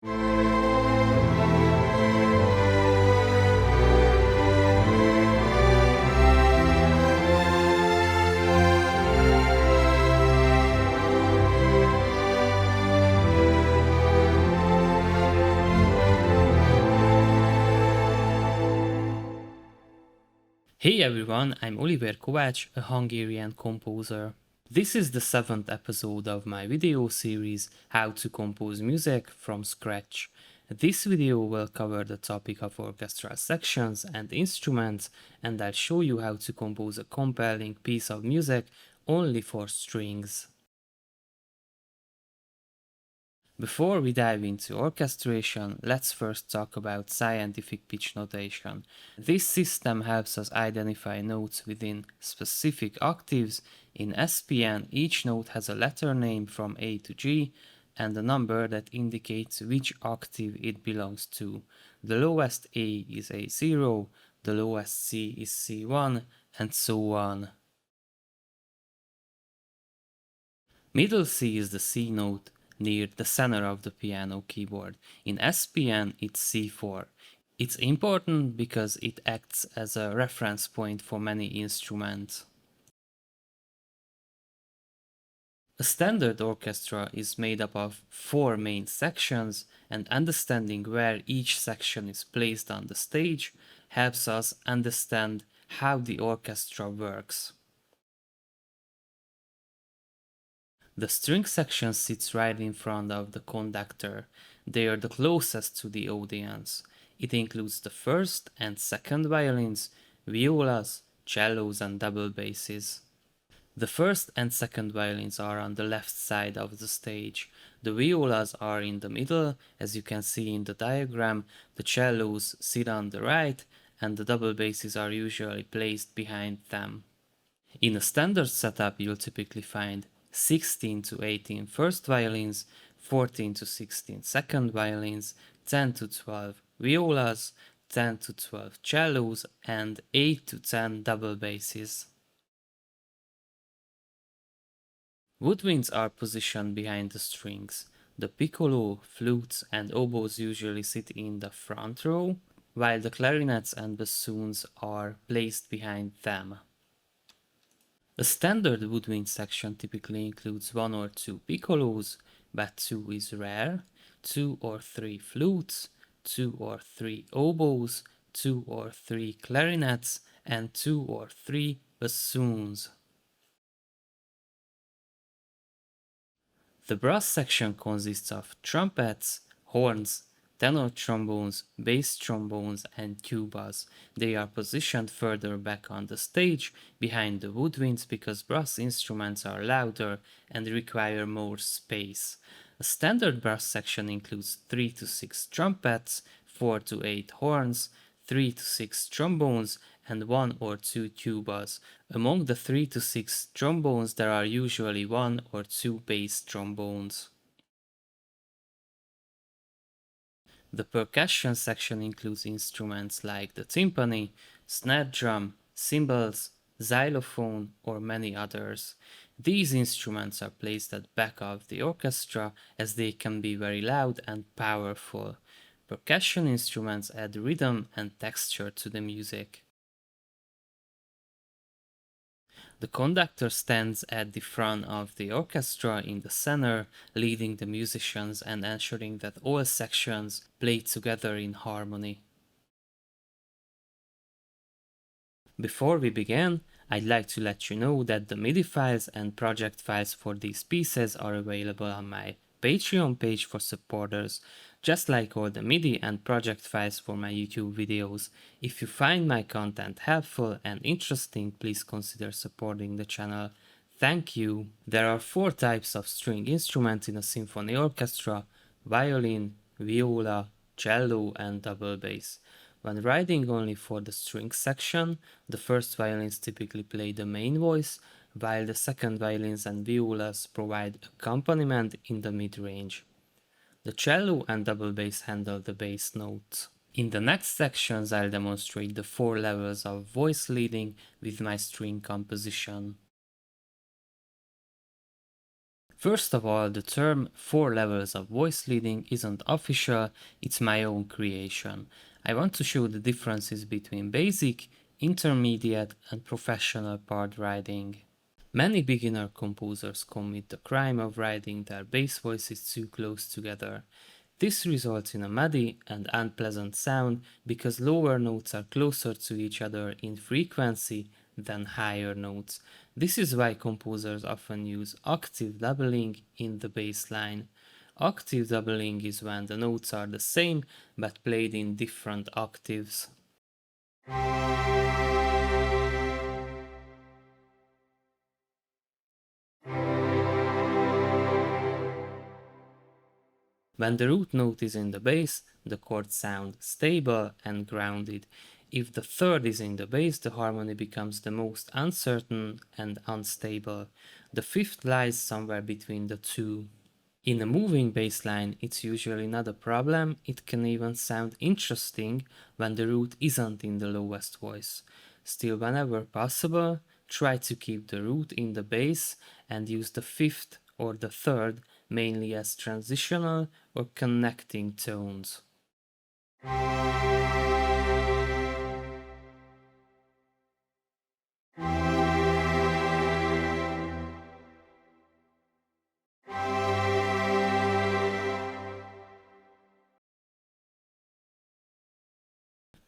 Hey everyone, I'm Olivér Kovács, a Hungarian composer. This is the 7th episode of my video series How to Compose Music from Scratch. This video will cover the topic of orchestral sections and instruments, and I'll show you how to compose a compelling piece of music only for strings. Before we dive into orchestration, let's first talk about scientific pitch notation. This system helps us identify notes within specific octaves. In SPN, each note has a letter name from A to G and a number that indicates which octave it belongs to. The lowest A is A0, the lowest C is C1, and so on. Middle C is the C note, near the center of the piano keyboard. In SPN, it's C4. It's important because it acts as a reference point for many instruments. A standard orchestra is made up of 4 main sections, and understanding where each section is placed on the stage helps us understand how the orchestra works. The string section sits right in front of the conductor. They are the closest to the audience. It includes the first and second violins, violas, cellos and double basses. The first and second violins are on the left side of the stage. The violas are in the middle, as you can see in the diagram. The cellos sit on the right, and the double basses are usually placed behind them. In a standard setup, you'll typically find 16 to 18 first violins, 14 to 16 second violins, 10 to 12 violas, 10 to 12 cellos, and 8 to 10 double basses. Woodwinds are positioned behind the strings. The piccolo, flutes, and oboes usually sit in the front row, while the clarinets and bassoons are placed behind them. A standard woodwind section typically includes 1 or 2 piccolos, but 2 is rare, 2 or 3 flutes, 2 or 3 oboes, 2 or 3 clarinets, and 2 or 3 bassoons. The brass section consists of trumpets, horns, tenor trombones, bass trombones, and tubas. They are positioned further back on the stage, behind the woodwinds, because brass instruments are louder and require more space. A standard brass section includes 3 to 6 trumpets, 4 to 8 horns, 3 to 6 trombones, and 1 or 2 tubas. Among the 3 to 6 trombones, there are usually 1 or 2 bass trombones. The percussion section includes instruments like the timpani, snare drum, cymbals, xylophone, or many others. These instruments are placed at the back of the orchestra as they can be very loud and powerful. Percussion instruments add rhythm and texture to the music. The conductor stands at the front of the orchestra in the center, leading the musicians and ensuring that all sections play together in harmony. Before we begin, I'd like to let you know that the MIDI files and project files for these pieces are available on my Patreon page for supporters, just like all the MIDI and project files for my YouTube videos. If you find my content helpful and interesting, please consider supporting the channel. Thank you! There are 4 types of string instruments in a symphony orchestra: violin, viola, cello, and double bass. When writing only for the string section, the first violins typically play the main voice, while the second violins and violas provide accompaniment in the mid-range. The cello and double bass handle the bass notes. In the next sections, I'll demonstrate the 4 levels of voice leading with my string composition. First of all, the term 4 levels of voice leading isn't official, it's my own creation. I want to show the differences between basic, intermediate, and professional part writing. Many beginner composers commit the crime of writing their bass voices too close together. This results in a muddy and unpleasant sound because lower notes are closer to each other in frequency than higher notes. This is why composers often use octave doubling in the bass line. Octave doubling is when the notes are the same but played in different octaves. When the root note is in the bass, the chords sound stable and grounded. If the third is in the bass, the harmony becomes the most uncertain and unstable. The fifth lies somewhere between the two. In a moving bass line, it's usually not a problem, it can even sound interesting when the root isn't in the lowest voice. Still, whenever possible, try to keep the root in the bass and use the fifth or the third mainly as transitional or connecting tones.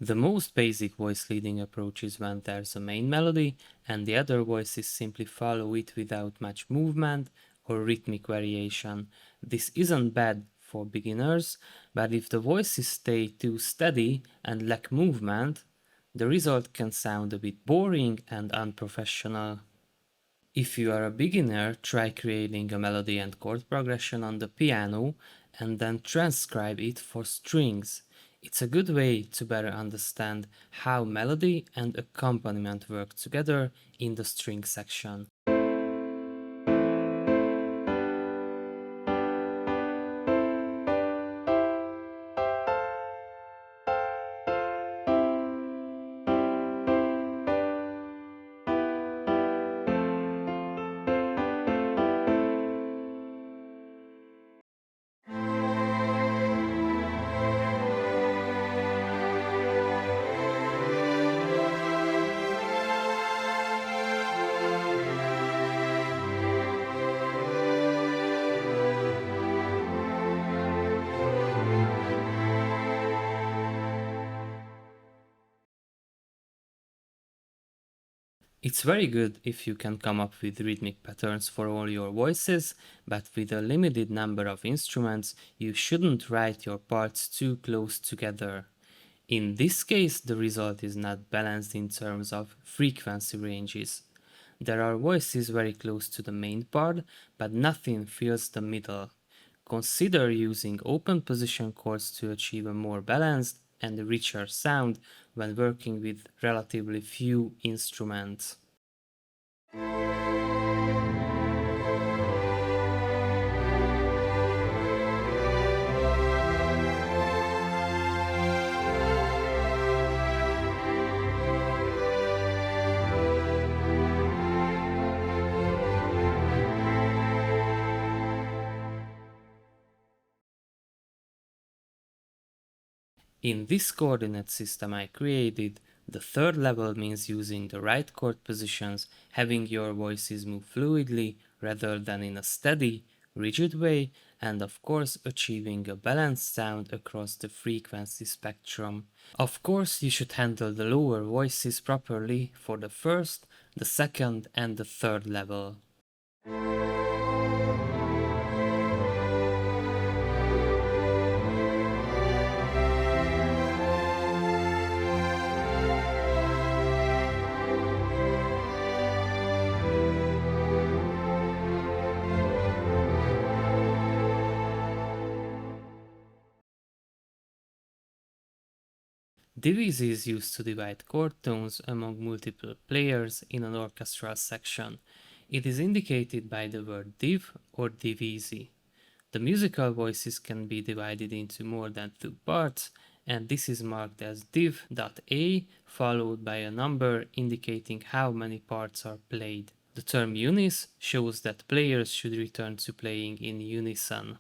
The most basic voice leading approach is when there's a main melody and the other voices simply follow it without much movement or rhythmic variation. This isn't bad for beginners, but if the voices stay too steady and lack movement, the result can sound a bit boring and unprofessional. If you are a beginner, try creating a melody and chord progression on the piano and then transcribe it for strings. It's a good way to better understand how melody and accompaniment work together in the string section. It's very good if you can come up with rhythmic patterns for all your voices, but with a limited number of instruments, you shouldn't write your parts too close together. In this case, the result is not balanced in terms of frequency ranges. There are voices very close to the main part, but nothing fills the middle. Consider using open position chords to achieve a more balanced and richer sound when working with relatively few instruments. In this coordinate system I created, the third level means using the right chord positions, having your voices move fluidly rather than in a steady, rigid way, and of course achieving a balanced sound across the frequency spectrum. Of course, you should handle the lower voices properly for the first, the second, and the third level. Divisi is used to divide chord tones among multiple players in an orchestral section. It is indicated by the word div or divisi. The musical voices can be divided into more than two parts, and this is marked as div.a followed by a number indicating how many parts are played. The term unis shows that players should return to playing in unison.